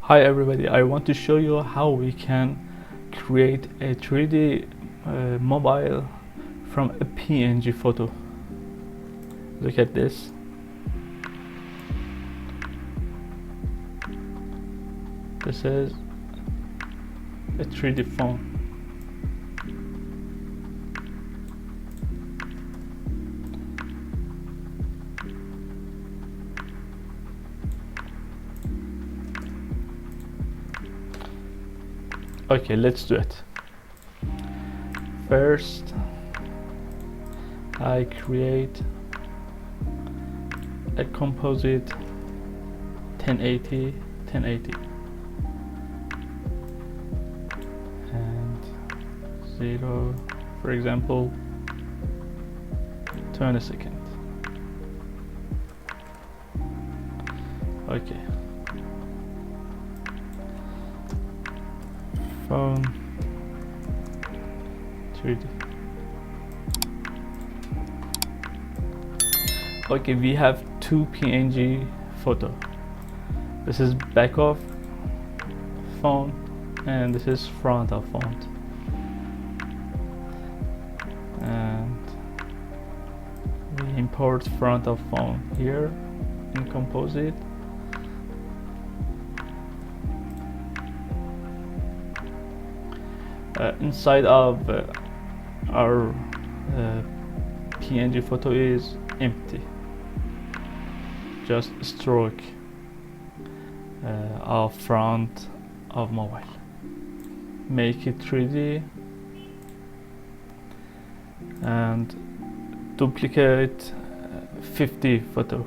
Hi everybody, I want to show you how we can create a 3D mobile from a PNG photo. Look at this. This is a 3D phone. Okay, let's do it. First, I create a composite 1080 and 0, for example, 20 seconds. Okay. Phone 3D. Okay, we have two PNG photo. This is back of phone and this is front of phone. And we import front of phone here in composite. Inside of our PNG photo is empty, just stroke of front of mobile. Make it 3D and duplicate 50 photo.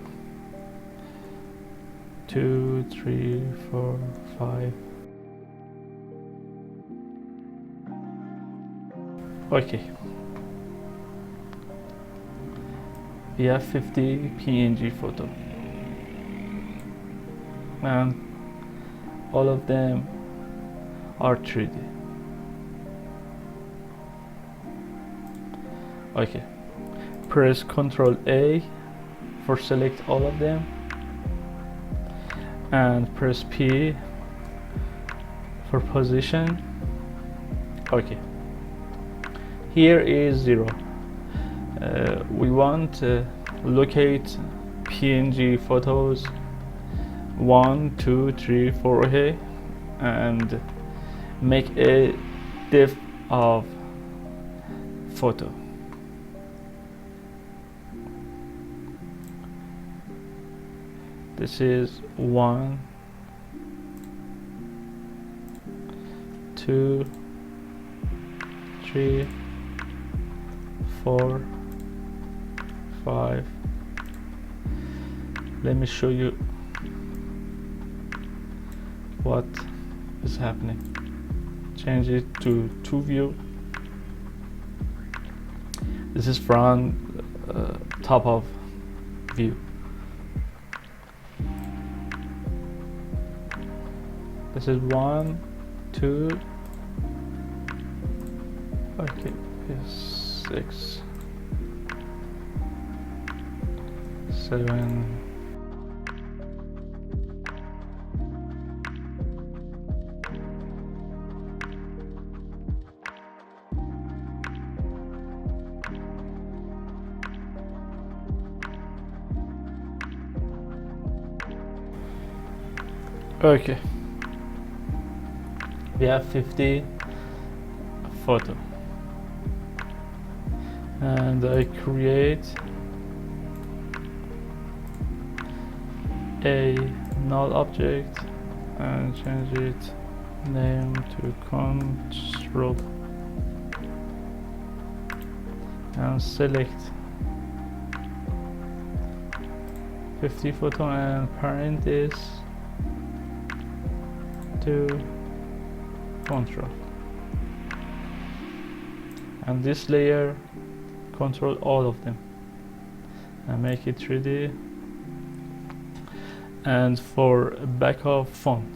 2, 3, 4, 5. Okay, we have 50 PNG photo and all of them are 3D. Okay, press Ctrl A for select all of them and press P for position. Okay, here is 0. We want to locate PNG photos 1, 2, 3, 4 here and make a depth of photo. This is 1, 2, 3, 4, 5. Let me show you what is happening. Change it to 2 view. This is from top of view. This is 1, 2. Okay, 6, 7. Okay, we have 50 photo and I create a null object and change it name to control and select 50 photo and parent this to control, and this layer control all of them and make it 3D. And for back of phone,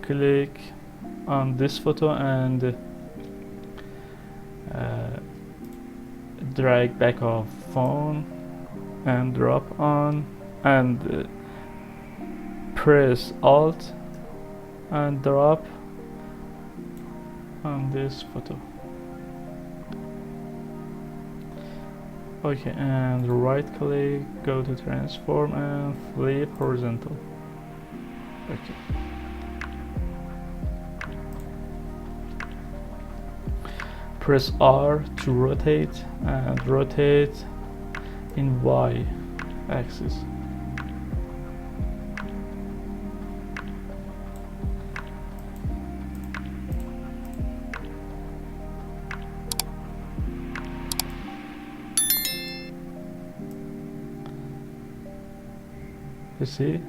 click on this photo and drag back of phone and drop on, and press Alt and drop on this photo. Okay, and right click, go to transform and flip horizontal. Okay. Press R to rotate, and rotate in Y axis. You see,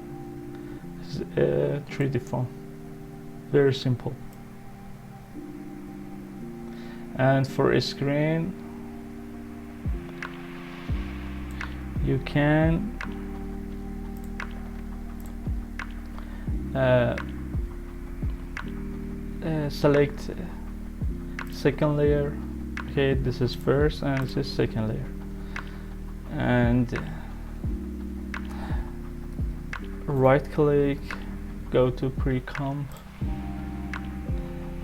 this is a 3D phone, very simple. And for a screen, you can select second layer. Okay, this is first and this is second layer, and right click, go to pre-comp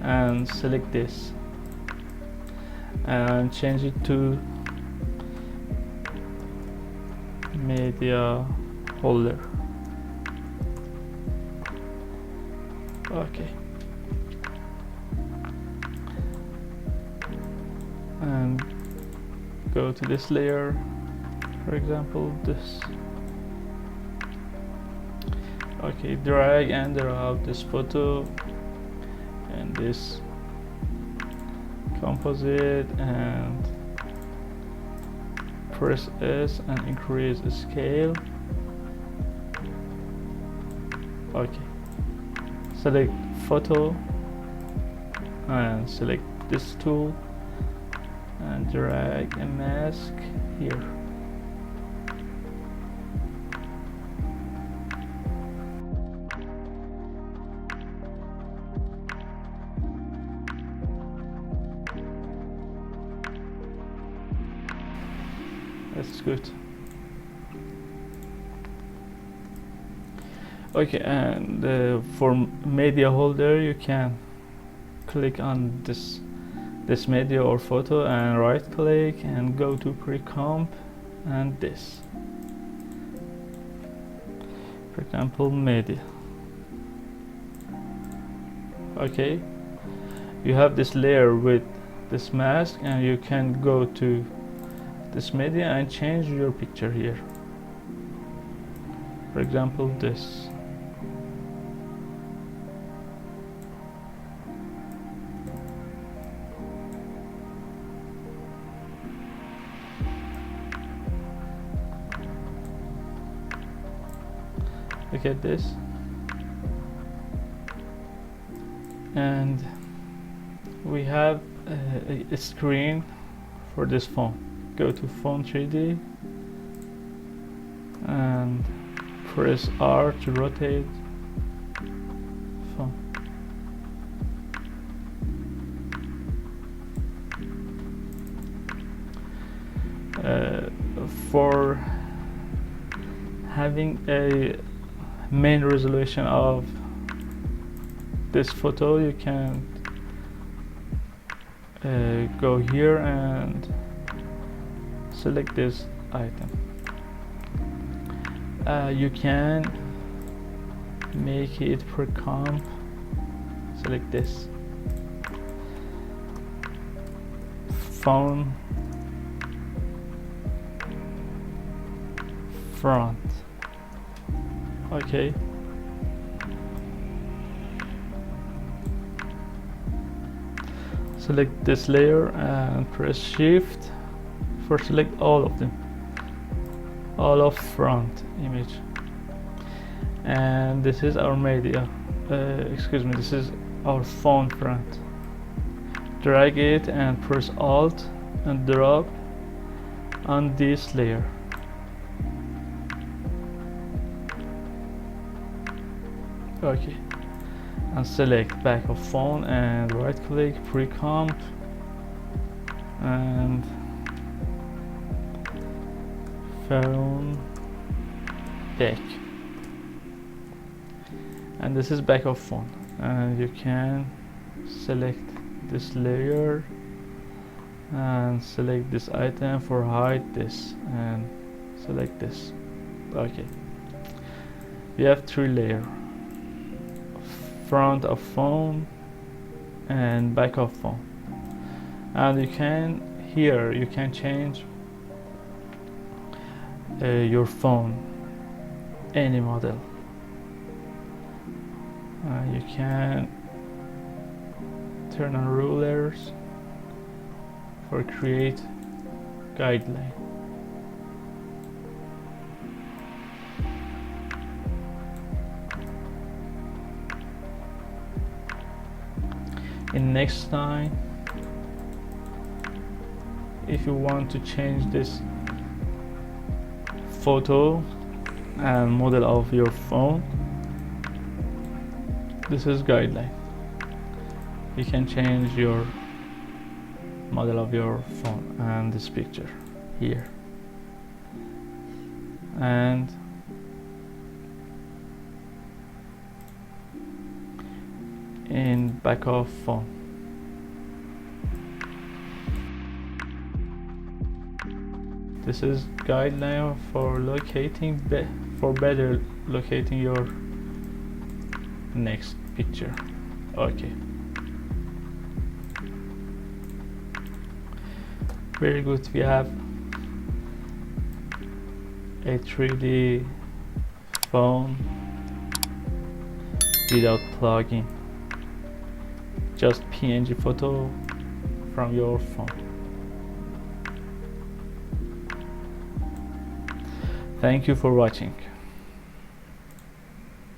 and select this and change it to media holder. Okay, and go to this layer, for example this. Okay, drag and drop this photo and this composite, and press S and increase the scale. Okay, select photo and select this tool and drag a mask here. That's good. Okay, and for media holder, you can click on this media or photo and right click and go to pre-comp and this, for example, media. Okay, you have this layer with this mask, and you can go to this media and change your picture here, for example this. Look at this, and we have a screen for this phone. Go to phone 3D and press R to rotate phone. For having a main resolution of this photo, you can go here and select this item. You can make it per comp, select this phone front. Okay, select this layer and press shift for select all of them, all of front image. And this is our media, excuse me, this is our phone front. Drag it and press Alt and drop on this layer. Okay, and select back of phone and right click, pre-comp and phone deck, and this is back of phone, and you can select this layer and select this item for hide this and select this. Okay, we have 3 layers: front of phone and back of phone. And you can here you can change your phone any model. You can turn on rulers for create guideline. In next time, if you want to change this photo and model of your phone, this is guideline. You can change your model of your phone and this picture here, and in back of phone. This is guideline for locating for better locating your next picture. Okay, very good. We have a 3D phone without plugin, just PNG photo from your phone. Thank you for watching.